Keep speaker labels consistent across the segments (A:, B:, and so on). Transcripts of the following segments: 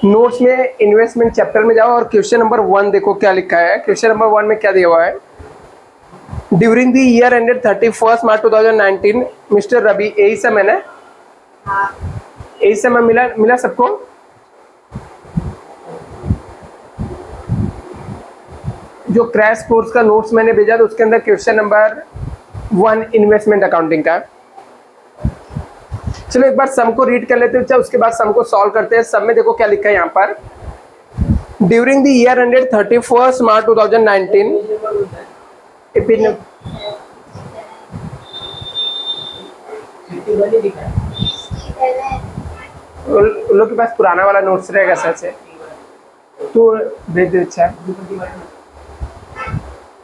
A: Notes में investment chapter में जाओ और क्वेश्चन नंबर 1 देखो क्या लिखा है। क्वेश्चन नंबर 1 में क्या दिया हुआ है? During the year ended 31 March 2019 mister Ravi, यही समय ना, यही समय मिला सबको। जो क्रैश कोर्स का नोट्स मैंने भेजा था उसके अंदर क्वेश्चन नंबर 1 इन्वेस्टमेंट अकाउंटिंग का। चलो एक बार सम को रीड कर लेते हैं, उसके बाद सम को सॉल्व करते हैं। सम में देखो क्या लिखा है यहाँ पर। During the year ended 31 March 2019 उन लोग के पास पुराना वाला नोट्स रहेगा सर से तो भेज दे। अच्छा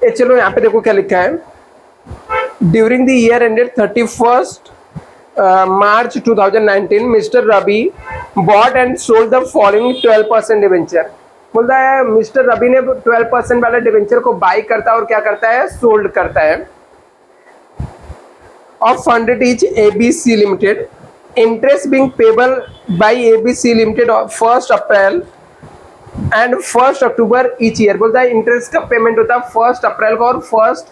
A: चलो यहाँ पे देखो क्या लिखा है। During the year ended 31 March 2019 mister Ravi bought and sold the following 12% debenture. बोलता है मिस्टर रवि ने 12% वाले डिवेंचर को बाई करता है और क्या करता है, सोल्ड करता है। Of funded is ABC limited, interest being payable by ABC limited 1 April and 1 October each year. बोलता है इंटरेस्ट का पेमेंट होता है 1 अप्रैल को और 1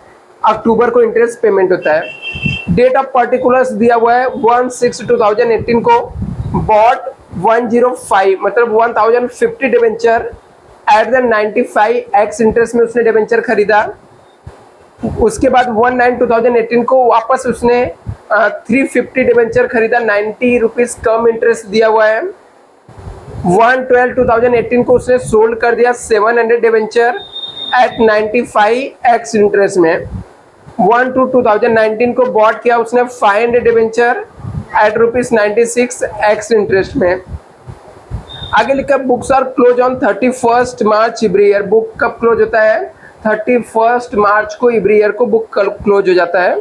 A: अक्टूबर को इंटरेस्ट पेमेंट होता है। डेट ऑफ पर्टिकुलर्स दिया हुआ है 1/6/2018 को बॉट 105 मतलब 1050 debenture at the 95x interest में उसने डिवेंचर खरीदा। उसके बाद 1/9/2018 को वापस उसने 350 डिवेंचर खरीदा, 90 रुपीज कम इंटरेस्ट दिया हुआ है। 1/12/2018 को उसने सोल्ड कर दिया 700 डिवेंचर एट 95x इंटरेस्ट में। 1/2/2019 को बॉट किया उसने 500 डिवेंचर एट ₹96x इंटरेस्ट में। आगे लिखा books are close on 31 March every year. Book कब क्लोज होता है? 31 मार्च को एवरी ईयर को बुक क्लोज हो जाता है।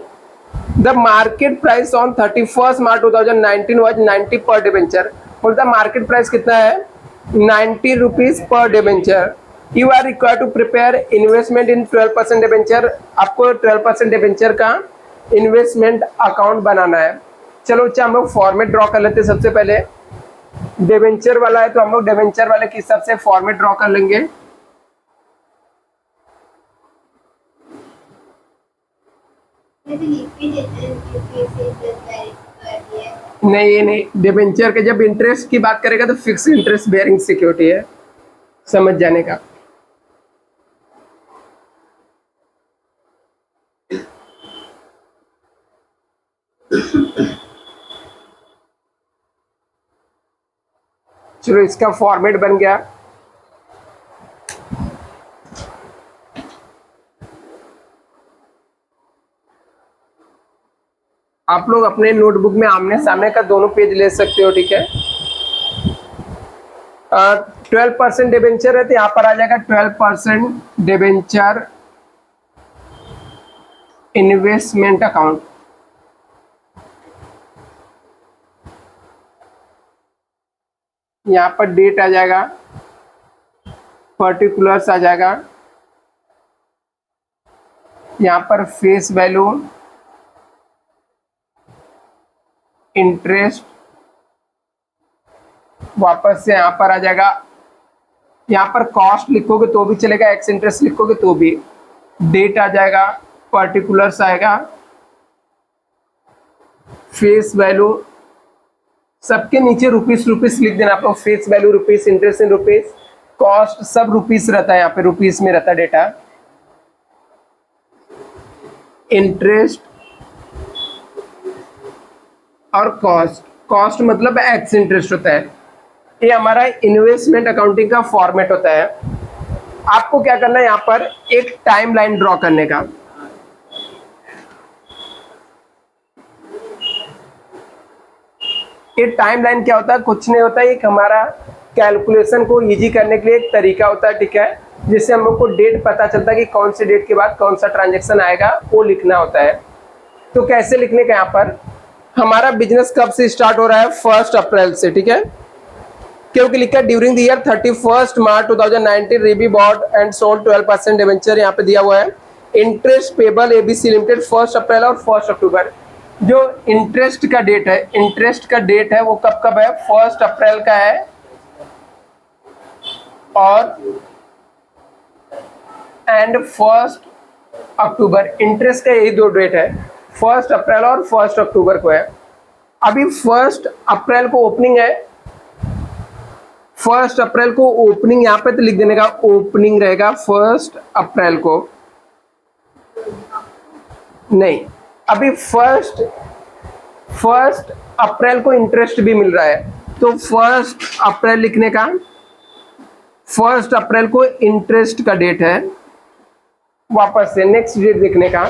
A: The market price on 31 March 2019 was 90 per debenture. बोलता मार्केट प्राइस कितना है? 90 rupees per debenture. You are required to prepare investment in 12% debenture. आपको 12% डिवेंचर का इन्वेस्टमेंट अकाउंट बनाना है। चलो अच्छा हम लोग फॉर्मेट ड्रॉ कर लेते हैं। सबसे पहले डिवेंचर वाला है तो हम लोग डिवेंचर वाले के हिसाब से फॉर्मेट ड्रॉ कर लेंगे। नहीं ये नहीं, डिवेंचर के जब इंटरेस्ट की बात करेगा तो फिक्स इंटरेस्ट बेयरिंग सिक्योरिटी है, समझ जाने का। चलो इसका फॉर्मेट बन गया। आप लोग अपने नोटबुक में आमने सामने का दोनों पेज ले सकते हो, ठीक है। 12% डिवेंचर है तो यहाँ पर आ जाएगा 12% डिवेंचर इन्वेस्टमेंट अकाउंट। यहाँ पर डेट आ जाएगा, पर्टिकुलर्स आ जाएगा, यहाँ पर फेस वैल्यू, इंटरेस्ट, वापस से यहाँ पर आ जाएगा। यहाँ पर कॉस्ट लिखोगे तो भी चलेगा, एक्स इंटरेस्ट लिखोगे तो भी। डेट आ जाएगा, पर्टिकुलर्स आएगा, फेस वैल्यू, सबके नीचे रुपीस लिख देना आप लोग। Face value rupees, interest in rupees, cost सब रुपीस रहता है, यहाँ पे रुपीस में रहता है डेटा। इंटरेस्ट और कॉस्ट मतलब एक्स इंटरेस्ट होता है। ये हमारा इन्वेस्टमेंट अकाउंटिंग का फॉर्मेट होता है। आपको क्या करना है, यहाँ पर एक टाइमलाइन ड्रॉ करने का। ये टाइमलाइन क्या होता है? कुछ नहीं होता है, एक हमारा कैलकुलेशन को इजी करने के लिए एक तरीका होता है, ठीक है, जिससे हम लोग को डेट पता चलता है कि कौन से डेट के बाद कौन सा ट्रांजैक्शन आएगा, वो लिखना होता है। तो कैसे लिखने का, यहाँ पर हमारा बिजनेस कब से स्टार्ट हो रहा है? 1 अप्रैल से, ठीक है, क्योंकि लिखा है ड्यूरिंग द ईयर 31 मार्च 2019 रिबी बॉट एंड सोल्ड 12% डिवेंचर, यहाँ पे दिया हुआ है। Interest payable ABC limited 1 April और 1 अक्टूबर। जो इंटरेस्ट का डेट है, वो कब कब है? 1 अप्रैल का है और एंड 1 अक्टूबर। इंटरेस्ट का यही दो डेट है, 1 अप्रैल और 1 अक्टूबर को है। अभी 1 अप्रैल को ओपनिंग है, 1 अप्रैल को ओपनिंग यहाँ पे तो लिख देने का, ओपनिंग रहेगा 1 अप्रैल को। नहीं, अभी फर्स्ट अप्रैल को इंटरेस्ट भी मिल रहा है, तो 1 अप्रैल लिखने का, 1 अप्रैल को इंटरेस्ट का डेट है। वापस से नेक्स्ट डेट देखने का,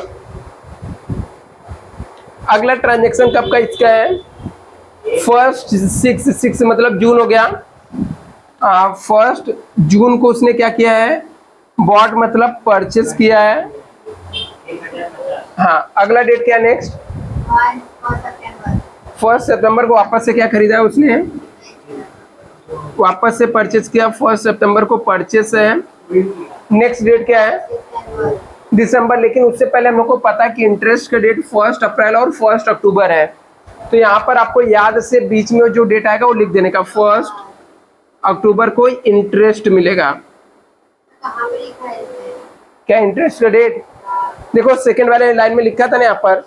A: अगला ट्रांजैक्शन कब का इसका है, 1/6 मतलब जून हो गया। 1 जून को उसने क्या किया है, बॉट मतलब परचेस किया है। हाँ, अगला डेट क्या नेक्स्ट, 1 सितंबर को वापस से क्या खरीदा है उसने, वापस से परचेस किया, 1 सितंबर को परचेस है। नेक्स्ट डेट क्या है, दिसंबर। लेकिन उससे पहले हम लोग को पता है कि इंटरेस्ट का डेट 1 अप्रैल और 1 अक्टूबर है, तो यहाँ पर आपको याद से बीच में जो डेट आएगा वो लिख देने का, 1 अक्टूबर को इंटरेस्ट मिलेगा। क्या इंटरेस्ट का डेट, देखो सेकेंड वाले लाइन में लिखा था ना यहाँ पर,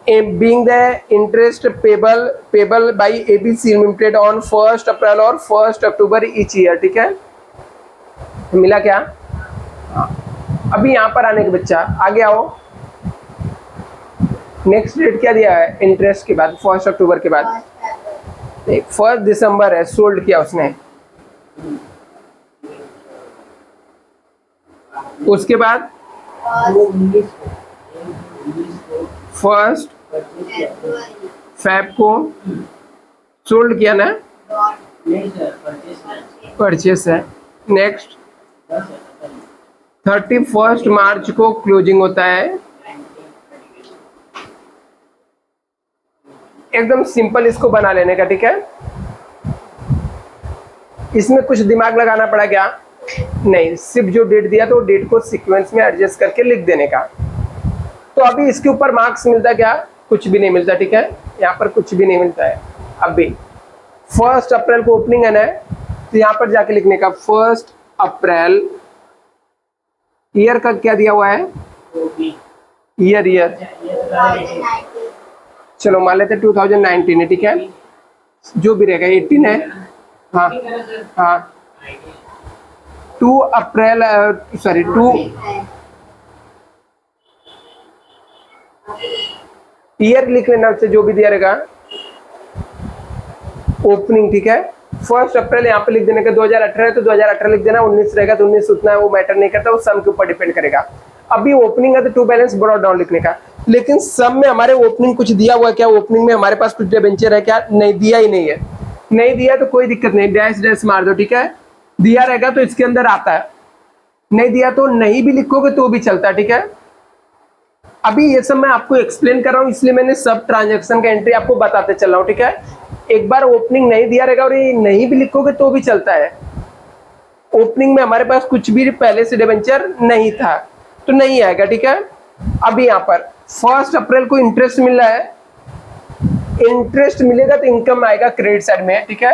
A: being the interest payable by ABC limited on 1 April और 1 अक्टूबर ईच ईयर। ठीक है, मिला क्या। अभी यहाँ पर आने के बच्चा आगे आओ, नेक्स्ट डेट क्या दिया है इंटरेस्ट के बाद, 1 अक्टूबर के बाद 1 दिसंबर है, सोल्ड किया उसने। उसके बाद 1 फेब को सोल्ड किया ना, परचेस है। नेक्स्ट 31 मार्च को क्लोजिंग होता है। एकदम सिंपल इसको बना लेने का, ठीक है। इसमें कुछ दिमाग लगाना पड़ा क्या, नहीं, सिर्फ जो डेट दिया तो डेट को सीक्वेंस में एडजस्ट करके लिख देने का। तो अभी इसके ऊपर मार्क्स मिलता क्या, कुछ भी नहीं मिलता, ठीक है, यहाँ पर कुछ भी नहीं मिलता है। अभी 1 अप्रैल को ओपनिंग है ना, तो यहाँ पर जाके लिखने का 1 अप्रैल, ईयर का क्या दिया हुआ है, ईयर चलो मान लेते 2019 है, ठीक है, जो भी रहेगा 18 है। हाँ हाँ, 2 अप्रैल सॉरी 2 ईयर लिख लेना, उससे जो भी दिया रहेगा ओपनिंग, ठीक है। 1 अप्रैल यहाँ पे लिख देने का, 2018 है तो 2018 लिख देना, 19 रहेगा तो 19, उतना वो मैटर नहीं करता, वो सम के ऊपर डिपेंड करेगा। अभी ओपनिंग है तो टू बैलेंस ब्रॉड डाउन लिखने का, लेकिन सम में हमारे ओपनिंग कुछ दिया हुआ है क्या, ओपनिंग में हमारे पास कुछ डिबेंचर है क्या, नहीं दिया ही नहीं है। नहीं दिया तो कोई दिक्कत नहीं, डैश डैश मार दो, ठीक है। दिया रहेगा तो इसके अंदर आता है, नहीं दिया तो नहीं भी लिखोगे तो भी चलता है, ठीक है। अभी ये सब मैं आपको एक्सप्लेन कर रहा हूँ, इसलिए मैंने सब ट्रांजैक्शन का एंट्री आपको बताते चल रहा हूँ, ठीक है। एक बार ओपनिंग नहीं दिया रहेगा और ये नहीं भी लिखोगे तो भी चलता है। ओपनिंग में हमारे पास कुछ भी पहले से डिबेंचर नहीं था तो नहीं आएगा, ठीक है। अभी यहाँ पर 1 अप्रैल को इंटरेस्ट मिल रहा है, इंटरेस्ट मिलेगा तो इनकम आएगा क्रेडिट साइड में, ठीक है।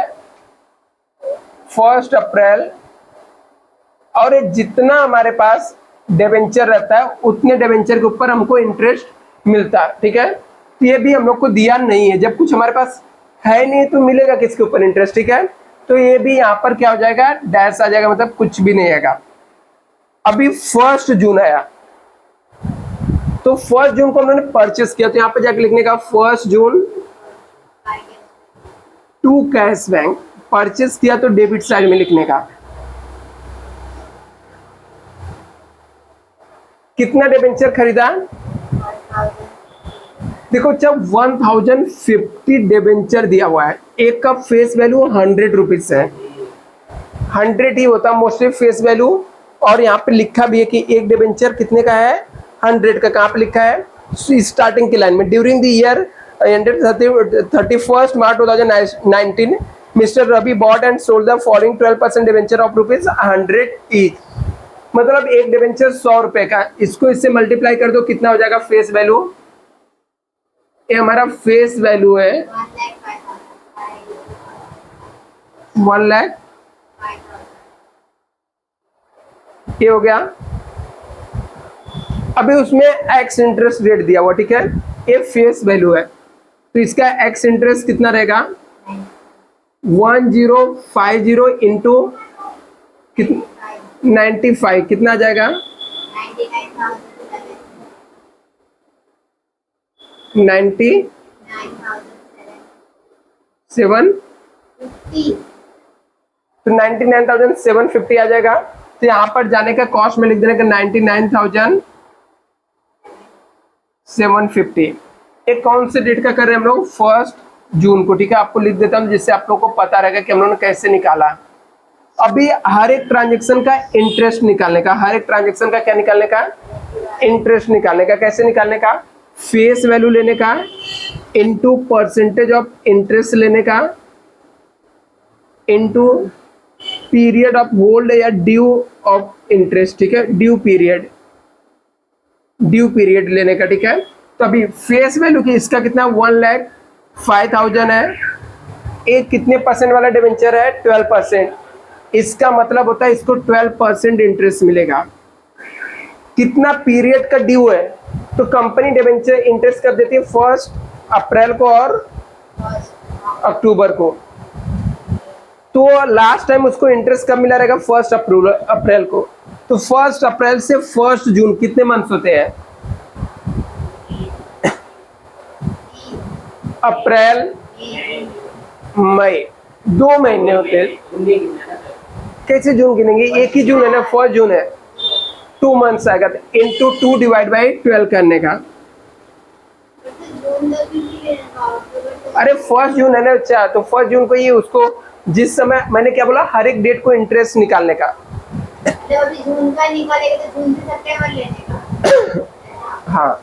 A: 1 अप्रैल, और ये जितना हमारे पास डिबेंचर रहता है उतने डिबेंचर के ऊपर हमको इंटरेस्ट मिलता है, ठीक है। तो ये भी हम लोग को दिया नहीं है, जब कुछ हमारे पास है नहीं तो मिलेगा किसके ऊपर इंटरेस्ट, ठीक है। तो ये भी यहाँ पर क्या हो जाएगा, डैश आ जाएगा, मतलब कुछ भी नहीं आएगा। अभी 1 जून आया, तो 1 जून को हमने परचेस किया, तो यहाँ पे जाके लिखने का 1 जून टू कैश बैंक, परचेस किया तो डेबिट साइड में लिखने का। कितना डिबेंचर खरीदा, देखो जब 1050 डिबेंचर दिया हुआ है, एक का फेस वैल्यू 100 रुपीज है, 100 ही होता मोस्टली फेस वैल्यू। और यहाँ पे लिखा भी है कि एक डिबेंचर कितने का है, 100 का। कहाँ पे लिखा है, स्टार्टिंग की लाइन में, during the year ended 31 March 2019 mister Ravi bought and sold the following 12% debenture of ₹100 each. मतलब एक डिबेंचर 100 रुपए का, इसको इससे मल्टीप्लाई कर दो, कितना हो जाएगा फेस वैल्यू, ये हमारा फेस वैल्यू है 1,05,000। ये हो गया। अभी उसमें एक्स इंटरेस्ट रेट दिया हुआ, ठीक है, ये फेस वैल्यू है, तो इसका एक्स इंटरेस्ट कितना रहेगा 1050 इंटू 95 कितना आ जाएगा 97 तो 99,750 आ जाएगा। तो यहाँ पर जाने का कॉस्ट में लिख देने का 99,750। एक कौन से डेट का कर रहे हैं हम लोग 1 जून को, ठीक है, आपको लिख देता हूँ जिससे आप लोगों को पता रहेगा कि हम लोगों ने कैसे निकाला। अभी हर एक ट्रांजेक्शन का इंटरेस्ट निकालने का, हर एक ट्रांजेक्शन का क्या निकालने का इंटरेस्ट निकालने का, कैसे निकालने का फेस वैल्यू लेने का इनटू परसेंटेज ऑफ इंटरेस्ट लेने का इनटू पीरियड ऑफ होल्ड या ड्यू ऑफ इंटरेस्ट, ठीक है, ड्यू पीरियड लेने का, ठीक है। तो अभी फेस वैल्यू की इसका कितना 1,05,000 है, एक कितने परसेंट वाला डिबेंचर है 12%, इसका मतलब होता है इसको 12% इंटरेस्ट मिलेगा। कितना पीरियड का ड्यू है, तो कंपनी डिबेंचर इंटरेस्ट कब देती है 1 अप्रैल को और अक्टूबर को। तो लास्ट टाइम उसको इंटरेस्ट कब मिला रहेगा 1 अप्रैल को, तो 1 अप्रैल से 1 जून कितने मंथ्स होते हैं अप्रैल मई 2 महीने होते हैं। कैसे जून गिनेंगे, एक ही जून है ना 1 जून है, 2 मंथ्स आएगा, तो इंटू 2 डिवाइड बाई 12 करने का। अरे 1 जून है ना बच्चा, तो 1 जून को ही उसको जिस समय मैंने क्या बोला हर एक डेट को इंटरेस्ट निकालने का।
B: अभी जून का निकालेगा तो जून से सितंबर लेने का।
A: हाँ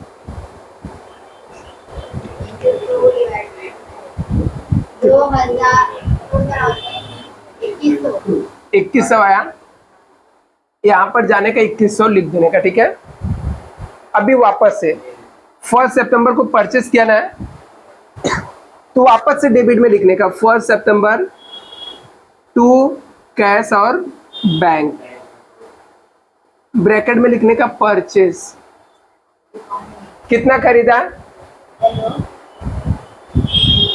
A: 2100 आया, यहाँ पर जाने का 2100 लिख देने का, ठीक है। अभी वापस से 1 सितंबर को परचेस किया ना है, तो वापस से डेबिट में लिखने का 1 सितंबर टू कैश और बैंक, ब्रैकेट में लिखने का परचेस, कितना खरीदा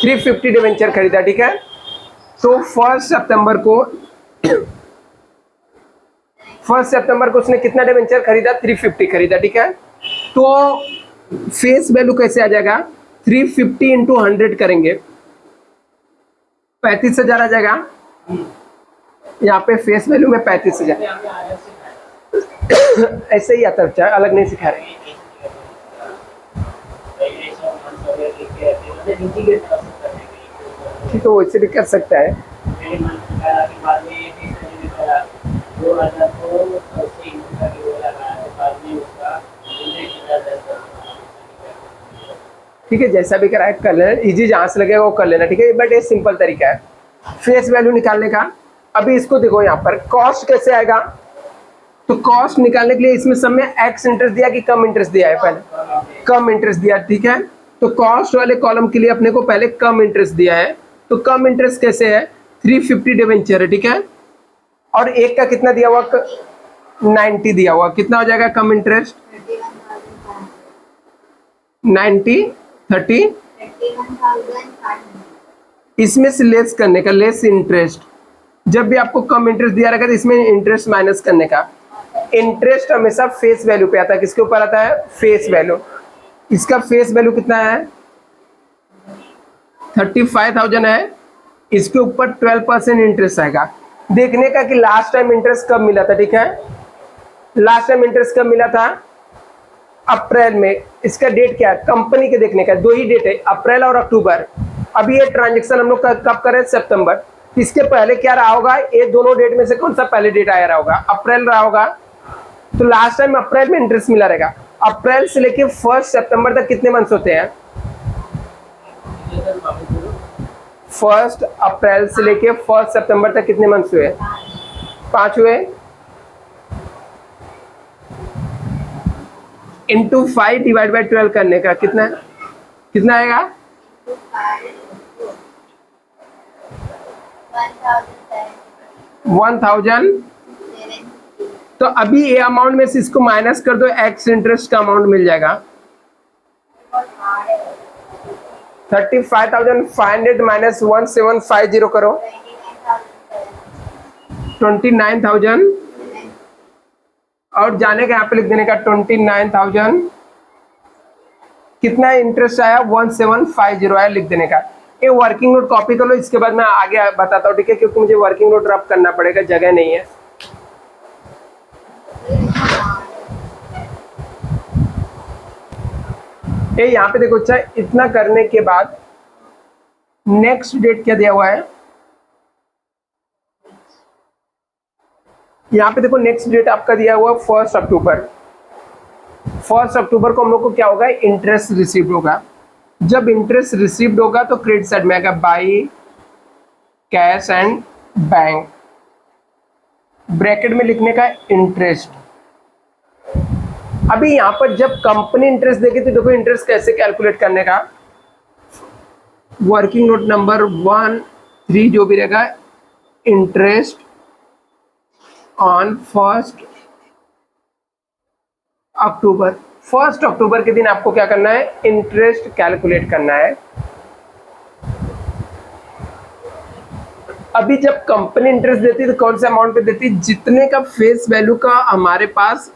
A: 350 डिवेंचर खरीदा, ठीक है। तो 1 सितंबर को उसने कितना डिवेंचर खरीदा 350 खरीदा, ठीक है। तो फेस वैल्यू कैसे आ जाएगा 350 इंटू 100 करेंगे 35,000 आ जाएगा। यहाँ पे फेस वैल्यू में 35,000 ऐसे ही आता है, अलग नहीं सिखा रहे। ठीक है, वैसे भी कर सकता है। ठीक है, जैसा भी कराए कर लेना, इजी जहाँ से लगेगा वो कर लेना, ठीक है, बट ये सिंपल तरीका है फेस वैल्यू निकालने का। अभी इसको देखो यहाँ पर कॉस्ट कैसे आएगा, तो कॉस्ट निकालने के लिए इसमें सब में एक्स इंटरेस्ट दिया कि कम इंटरेस्ट दिया है, पहले कम इंटरेस्ट दिया, ठीक है। तो कॉस्ट वाले कॉलम के लिए अपने को पहले कम इंटरेस्ट दिया है, तो कम इंटरेस्ट कैसे है 350 डिवेंचर है, ठीक है, और एक का कितना दिया हुआ 90 दिया हुआ, कितना हो जाएगा कम इंटरेस्ट 90 30, इसमें से लेस करने का, लेस इंटरेस्ट। जब भी आपको कम इंटरेस्ट दिया रहेगा तो इसमें इंटरेस्ट माइनस करने का। इंटरेस्ट हमेशा फेस वैल्यू पे आता है, किसके ऊपर आता है फेस वैल्यू। इसका फेस वैल्यू कितना है 35,000 है, इसके ऊपर 12% इंटरेस्ट आएगा। देखने का कि लास्ट टाइम इंटरेस्ट कब मिला था, ठीक है, लास्ट टाइम इंटरेस्ट कब मिला था अप्रैल में। इसका डेट क्या है कंपनी के देखने का, 2 ही डेट है अप्रैल और अक्टूबर। अभी ये ट्रांजेक्शन हम लोग कब कर रहे हैं सितंबर, इसके पहले क्या रहा होगा, ये दोनों डेट में से कौन सा पहले डेट आया रहा होगा अप्रैल रहा होगा, तो लास्ट टाइम अप्रैल में इंटरेस्ट मिला रहेगा। अप्रैल से लेके 1 सितंबर तक कितने मंथ्स होते हैं 1 अप्रैल से लेके 1 सितंबर तक कितने मंथ्स हुए 5 हुए, इंटू 5 डिवाइड बाई 12 करने का कितना कितना आएगा 1070 तो अभी ये अमाउंट में से इसको माइनस कर दो, एक्स इंटरेस्ट का अमाउंट मिल जाएगा 35,500 माइनस 1750 करो 29,000 और जाने का यहाँ पे लिख देने का 29,000 कितना इंटरेस्ट आया 1750 आया लिख देने का। ये वर्किंग नोट कॉपी कर लो, इसके बाद मैं आगे बताता हूँ, ठीक है, क्योंकि मुझे वर्किंग नोट रब करना पड़ेगा, जगह नहीं है। ये यहाँ पे देखो अच्छा, इतना करने के बाद नेक्स्ट डेट क्या दिया हुआ है, यहाँ पे देखो नेक्स्ट डेट आपका दिया हुआ 1 अक्टूबर। 1 अक्टूबर को हम लोग को क्या होगा, इंटरेस्ट रिसीव्ड होगा। जब इंटरेस्ट रिसीव्ड होगा तो क्रेडिट साइड में आएगा by cash and bank, bracket में लिखने का इंटरेस्ट। अभी यहां पर जब कंपनी इंटरेस्ट देगी तो देखो इंटरेस्ट कैसे कैलकुलेट करने का, वर्किंग नोट नंबर 13 जो भी रहेगा, इंटरेस्ट ऑन 1 अक्टूबर। 1 अक्टूबर के दिन आपको क्या करना है, इंटरेस्ट कैलकुलेट करना है। अभी जब कंपनी इंटरेस्ट देती है तो कौन से अमाउंट पे देती है, जितने का फेस वैल्यू का हमारे पास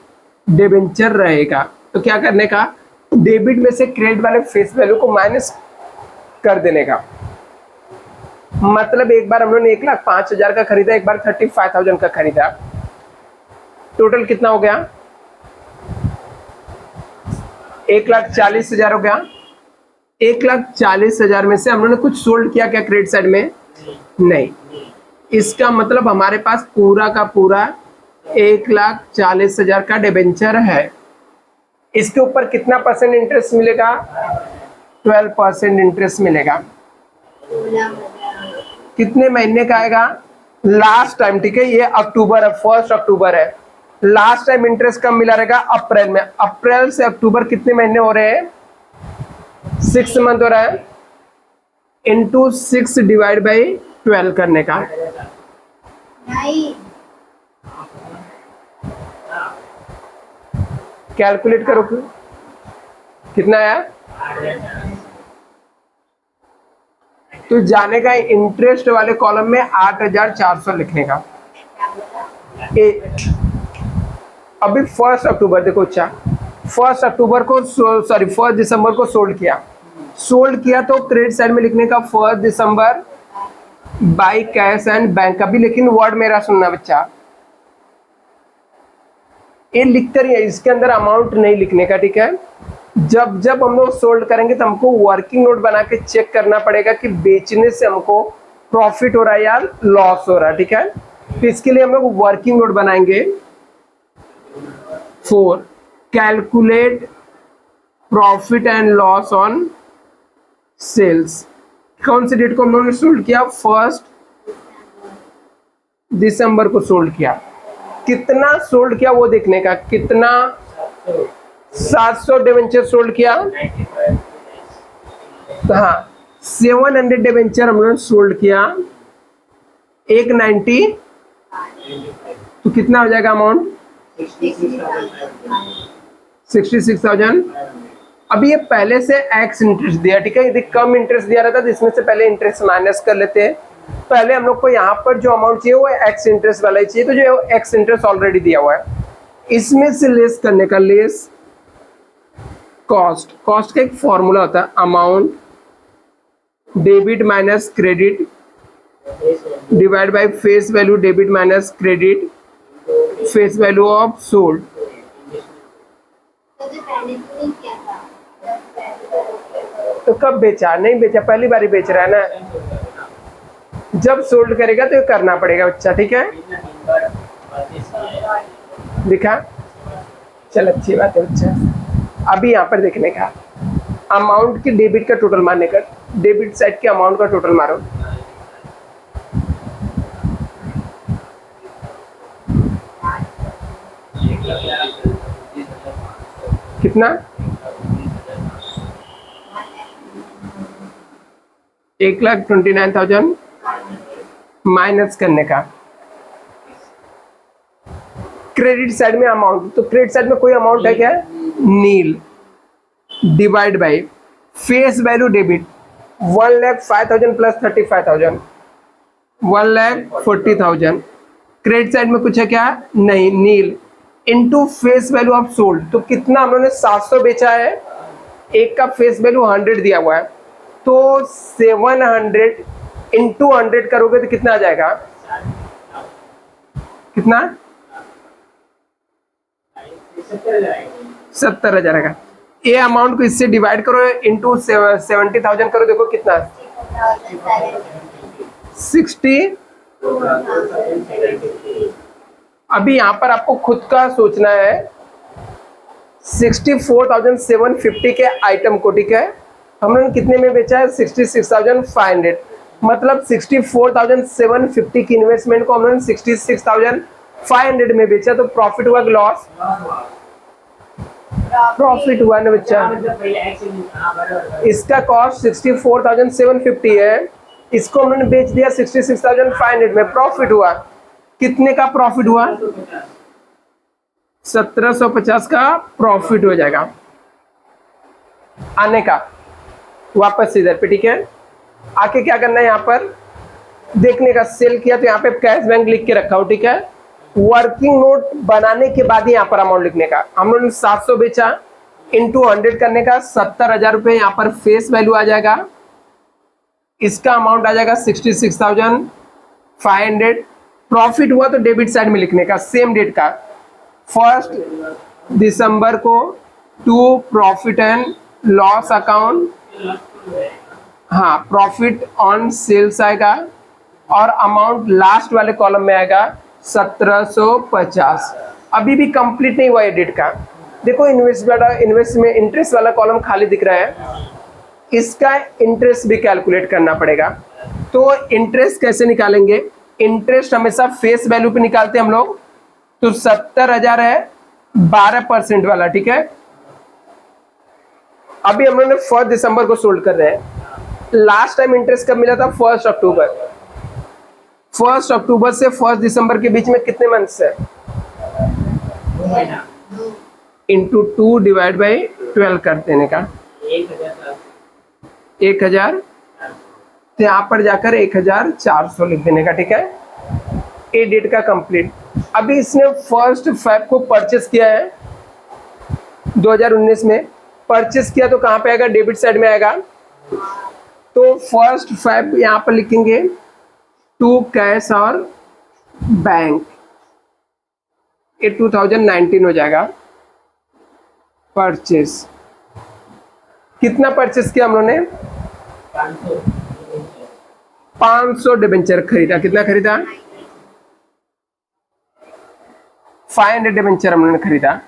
A: डिबेंचर रहेगा। तो क्या करने का, डेबिट में से क्रेडिट वाले फेस वैल्यू को माइनस कर देने का। मतलब एक बार हम लोगों ने 1,05,000 का खरीदा, एक बार 35,000 का खरीदा, टोटल कितना हो गया 1,40,000 हो गया। 1,40,000 में से हम लोगों ने कुछ सोल्ड किया क्या क्रेडिट साइड में, नहीं। इसका मतलब हमारे पास पूरा का पूरा 1,40,000 का डिबेंचर है। इसके ऊपर कितना परसेंट इंटरेस्ट मिलेगा, 12% इंटरेस्ट मिलेगा। कितने महीने का आएगा, लास्ट टाइम, ठीक है, ये अक्टूबर है, 1 अक्टूबर है, लास्ट टाइम इंटरेस्ट कब मिला रहेगा, अप्रैल में। अप्रैल से अक्टूबर कितने महीने हो रहे हैं, 6 मंथ हो रहा है, इंटू 6 डिवाइड बाई 12 करने का।
B: नहीं,
A: कैलकुलेट करो कितना आया, तो जाने का इंटरेस्ट वाले कॉलम में 8,400 लिखने का। अभी 1 अक्टूबर देखो अच्छा, 1 अक्टूबर को सॉरी 1 दिसंबर को सोल्ड किया तो क्रेडिट साइड में लिखने का 1 दिसंबर बाई कैश एंड बैंक। अभी लेकिन वर्ड मेरा सुनना बच्चा, ये लिखते रहिए, इसके अंदर अमाउंट नहीं लिखने का, ठीक है। जब जब हम लोग सोल्ड करेंगे तो हमको वर्किंग नोट बना के चेक करना पड़ेगा कि बेचने से हमको प्रॉफिट हो रहा है या लॉस हो रहा है, ठीक है। तो इसके लिए हम लोग वर्किंग नोट बनाएंगे 4, calculate profit and loss on sales. कौन सी डेट को हम लोगों ने सोल्ड किया, 1 दिसंबर को सोल्ड किया। कितना सोल्ड किया वो देखने का, कितना 700 डिवेंचर सोल्ड किया, तो हाँ 700 डिवेंचर हम लोगों ने सोल्ड किया, 190, तो कितना हो जाएगा अमाउंट 66,000। अभी ये पहले से एक्स इंटरेस्ट दिया, ठीक है, यदि कम इंटरेस्ट दिया रहता तो इसमें से पहले इंटरेस्ट माइनस कर लेते हैं। पहले हम लोग को यहाँ पर जो अमाउंट चाहिए वो एक्स इंटरेस्ट वाला ही चाहिए, तो जो एक्स इंटरेस्ट ऑलरेडी दिया हुआ है इसमें से लेस करने का, लेस कॉस्ट। कॉस्ट का एक फॉर्मूला होता है, amount debit minus credit divide by face value debit minus credit face value of sold.
B: तो जो पहले तो नहीं किया था,
A: तो कब बेचा, नहीं बेचा, पहली बार ही बेच रहा है ना, जब सोल्ड करेगा तो ये करना पड़ेगा बच्चा, ठीक है। दिखा, चल अच्छी बात है बच्चा। अभी यहाँ पर देखने का अमाउंट की डेबिट का टोटल मारने का, डेबिट साइड के अमाउंट का टोटल मारो, कितना 1,29,000 माइनस करने का, क्रेडिट साइड में अमाउंट, तो क्रेडिट साइड में कोई अमाउंट है क्या? Nil. Divide by face value debit 1,05,000 plus 35,000 1,40,000। Credit side में कुछ है क्या? नहीं, nil. Into face value of sold, तो कितना हम लोगों ने 700 बेचा है, एक का फेस वैल्यू 100 दिया हुआ है, तो 700 इंटू 100 करोगे तो कितना आ जाएगा? कितना? 70,000 आएगा। ये अमाउंट को इससे डिवाइड करो, इंटू 70,000 करो, देखो कितना? 60। अभी यहाँ पर आपको खुद का सोचना है 64,750 के आइटम को, ठीक है? हमने कितने में बेचा है? 66,500। मतलब 64,750 की इन्वेस्टमेंट को हमने 66,500 में बेचा, तो प्रॉफिट हुआ कि लॉस? प्रॉफिट हुआ ना बच्चा। इसका कॉस्ट 64,750 है, इसको हमने बेच दिया 66,500 में, प्रॉफिट हुआ। कितने का प्रॉफिट हुआ? 1750 का प्रॉफिट हो जाएगा आने का, वापस इधर पे, ठीक है? आके क्या करना है, यहाँ पर देखने का, सेल किया तो यहाँ पे कैश बैंक लिख के रखा हो, ठीक है? वर्किंग नोट बनाने के बाद ही यहाँ पर अमाउंट लिखने का। हम लोगों ने 700 बेचा, इंटू 100 करने का 70,000 रुपये यहाँ पर फेस वैल्यू आ जाएगा। इसका अमाउंट आ जाएगा 66,500। प्रॉफिट हुआ तो डेबिट साइड में लिखने का, सेम डेट का, 1 दिसंबर को to profit and loss account, हाँ, प्रॉफिट ऑन सेल्स आएगा, और अमाउंट लास्ट वाले कॉलम में आएगा 1750। अभी भी कंप्लीट नहीं हुआ एडिट का। देखो इन्वेस्ट में इंटरेस्ट वाला कॉलम खाली दिख रहा है, इसका इंटरेस्ट भी कैलकुलेट करना पड़ेगा। तो इंटरेस्ट कैसे निकालेंगे? इंटरेस्ट हमेशा फेस वैल्यू पे निकालते हैं हम लोग, तो 70,000 है 12% वाला, ठीक है? अभी हम लोग ने 1 दिसंबर को सोल्ड कर रहे हैं। लास्ट टाइम इंटरेस्ट कब मिला था? 1 अक्टूबर। 1 अक्टूबर से 1 दिसंबर के बीच में कितने मंथ्स है? इंटू 2 डिवाइड बाई 12 कर देने का, 1,000, तो यहाँ पर जाकर 1,400 लिख देने का, ठीक है? ए डेट का कंप्लीट। अभी इसने 1 फ़रवरी को परचेस किया है 2019 में, परचेस किया तो कहाँ पे आएगा? डेबिट साइड में आएगा। तो 1 फ़रवरी यहाँ पर लिखेंगे टू कैश और बैंक, ये 2019 हो जाएगा। परचेस कितना परचेस किया हम लोगों ने? 500 डिबेंचर खरीदा। कितना खरीदा? 500 डिबेंचर हम लोगों ने खरीदा।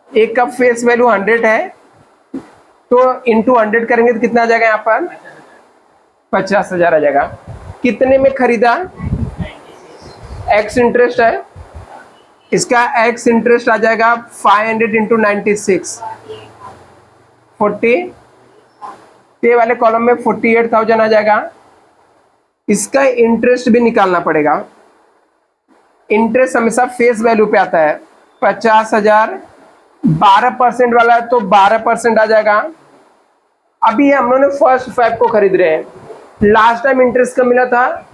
A: एक का फेस वैल्यू 100 है, तो इंटू 100 करेंगे तो कितना आ जाएगा? यहाँ पर 50,000 आ जाएगा। कितने में खरीदा? एक्स इंटरेस्ट है, इसका एक्स इंटरेस्ट आ जाएगा 500 इंटू 96, 40, पे वाले कॉलम में 48,000 आ जाएगा। इसका इंटरेस्ट भी निकालना पड़ेगा। इंटरेस्ट हमेशा फेस वैल्यू पे आता है। 50,000 12% वाला है तो 12% आ जाएगा। अभी हम लोगों ने 1 फ़रवरी को खरीद रहे हैं। लास्ट टाइम इंटरेस्ट कब मिला था?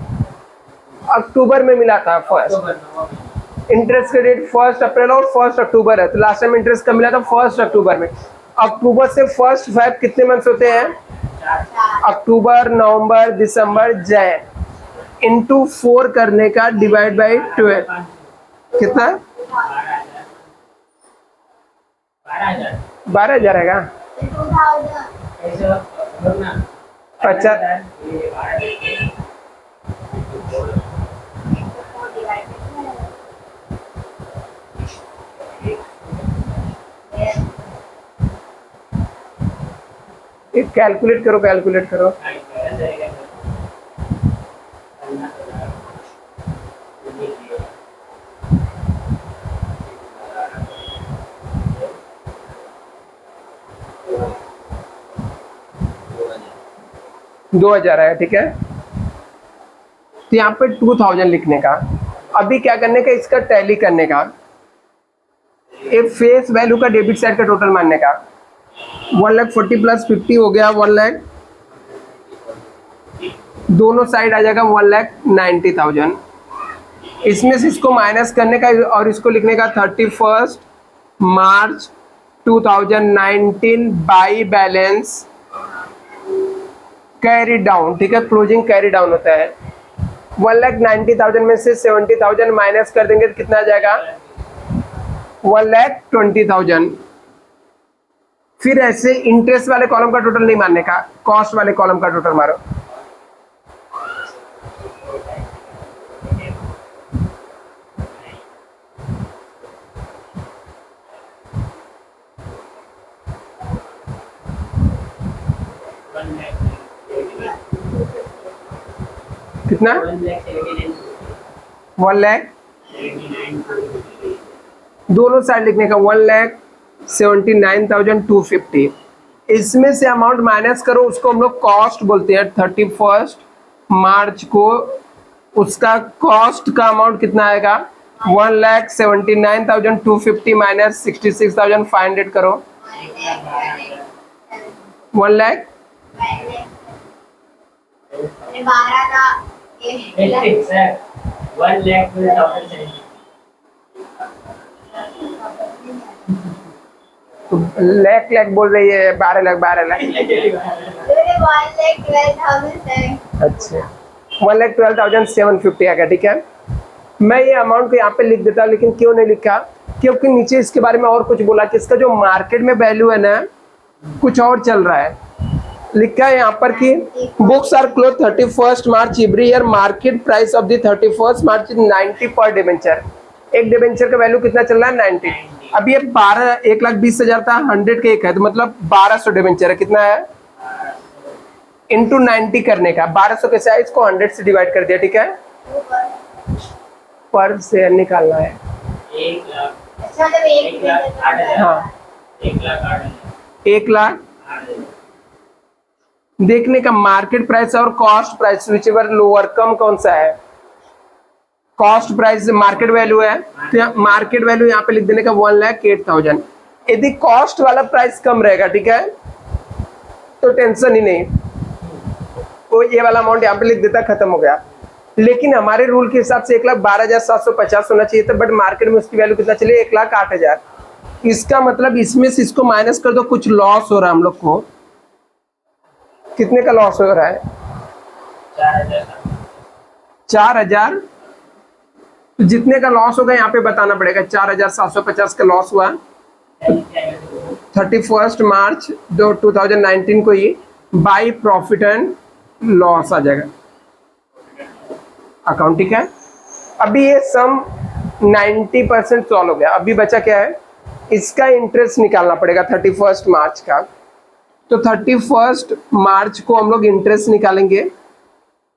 A: अक्टूबर में मिला था। फर्स्ट इंटरेस्ट का डेट 1 अप्रैल और 1 अक्टूबर है, तो लास्ट टाइम इंटरेस्ट कब मिला था? 1 अक्टूबर में। अक्टूबर से 1 फ़रवरी कितने मंथ्स होते हैं? अक्टूबर, नवंबर, दिसंबर, जैन। इंटू 4 करने का, डिवाइड बाई 12, कितना? 12,000 आएगा। 50 कैलकुलेट करो, कैलकुलेट करो। दो 2,000 है, ठीक है? तो यहाँ पे 2000 लिखने का। अभी क्या करने का, इसका टैली करने का, एक फेस वैल्यू का डेबिट साइड का टोटल मानने का। 1,40,000 प्लस 50 हो गया 1,00,000, दोनों साइड आ जाएगा 1,90,000। इसमें से इसको माइनस करने का और इसको लिखने का 31 March 2019 by balance carry down. ठीक है, क्लोजिंग कैरी डाउन होता है। 1,90,000 में से 70,000 माइनस कर देंगे तो कितना आ जाएगा, 1,20,000। फिर ऐसे इंटरेस्ट वाले कॉलम का टोटल नहीं मानने का, कॉस्ट वाले कॉलम का टोटल मारो। कितना, 1,00,000, दोनों साइड लिखने का 1,79,250। इसमें से अमाउंट माइनस करो, उसको हम लोग कॉस्ट बोलते हैं। 31 मार्च को उसका कॉस्ट का अमाउंट कितना आएगा, 1,79,250 माइनस 66,500 करो, 1,00,000।
B: 12 का
A: तो लाख बोल रही है, 12,00,000। अच्छा, 1,12,750 आ गया। ठीक है, मैं ये अमाउंट को यहाँ पे लिख देता, लेकिन क्यों नहीं लिखा, क्योंकि नीचे इसके बारे में और कुछ बोला कि इसका जो मार्केट में वैल्यू है ना, कुछ और चल रहा है। लिखा है यहाँ पर कि books are close 31 March every year, market price of the 31 March 90 per debenture. एक डिबेंचर का वैल्यू कितना चल रहा है, 90। अब ये 1,20,000 था, 100 के एक है, तो मतलब 1200 डिबेंचर है। कितना है, इंटू 90 करने का। 1200 कैसे आया, इसको 100 से डिवाइड कर दिया। ठीक है, पर शेयर निकालना है।
B: 1,00,000।
A: हाँ, 1,00,000 देखने का मार्केट प्राइस और cost price, whichever lower, कम कौन सा है, कॉस्ट प्राइस मार्केट वैल्यू है, तो मार्केट वैल्यू यहाँ पे लिख देने का 1,08,000। यदि कॉस्ट वाला प्राइस कम रहेगा, ठीक है, तो टेंशन ही नहीं, वो ये वाला अमाउंट यहाँ पे लिख देता, खत्म हो गया। लेकिन हमारे रूल के हिसाब से 1,12,750 होना चाहिए था, बट मार्केट में उसकी वैल्यू कितना चली, 1,08,000। इसका मतलब इसमें से इसको माइनस कर दो, कुछ लॉस हो रहा है हम लोग को। कितने का लॉस हो रहा है, 4,000। तो जितने का लॉस होगा यहाँ पे बताना पड़ेगा, 4,750 का लॉस हुआ। 31 मार्च 2019 को ये बाई प्रॉफिट एंड लॉस आ जाएगा अकाउंट। ठीक है, अभी ये सम 90% सॉल्व हो गया। अभी बचा क्या है, इसका इंटरेस्ट निकालना पड़ेगा 31 मार्च का। तो 31 मार्च को हम लोग इंटरेस्ट निकालेंगे।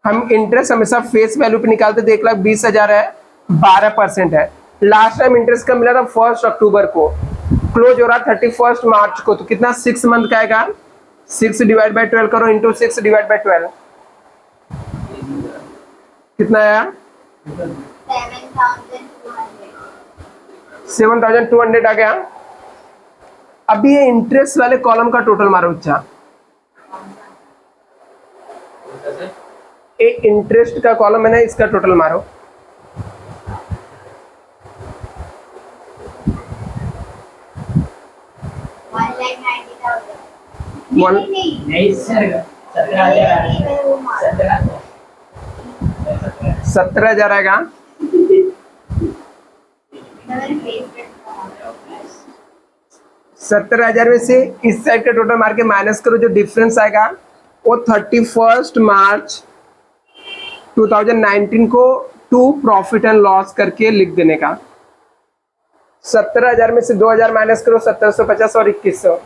A: हम इंटरेस्ट हमेशा फेस वैल्यू पे निकालते थे, 1,20,000 है, 12% है। लास्ट टाइम इंटरेस्ट कब मिला था, 1 अक्टूबर को। क्लोज हो रहा 31 मार्च को, तो कितना 6 मंथ का आएगा, 6 डिवाइड बाई 12 करो, इंटू 6 डिवाइड बाई 12 कितना आया, 7,200 आ गया। अभी ये इंटरेस्ट वाले कॉलम का टोटल मारो। अच्छा, एक इंटरेस्ट का कॉलम है ना, इसका टोटल मारो।
B: नहीं सर,
A: 17,000 आएगा। 17,000 में से इस साइड का टोटल मार के माइनस करो, जो डिफरेंस आएगा वो 31 मार्च 2019 को टू प्रॉफिट एंड लॉस करके लिख देने का। 17,000 में से 2,000 माइनस करो, 1,750 और 2,100,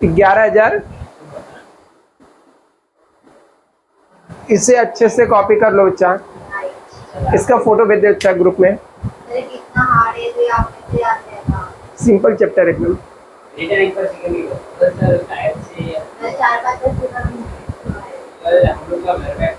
A: 11,000। इसे अच्छे से कॉपी कर लो बच्चा, इसका फोटो भेज दे बच्चा ग्रुप में।
B: कितना हार्ड है जो आप में आते हैं ना,
A: सिंपल चैप्टर एकदम।
B: मैं 4-5 दस
C: निकला मेरे में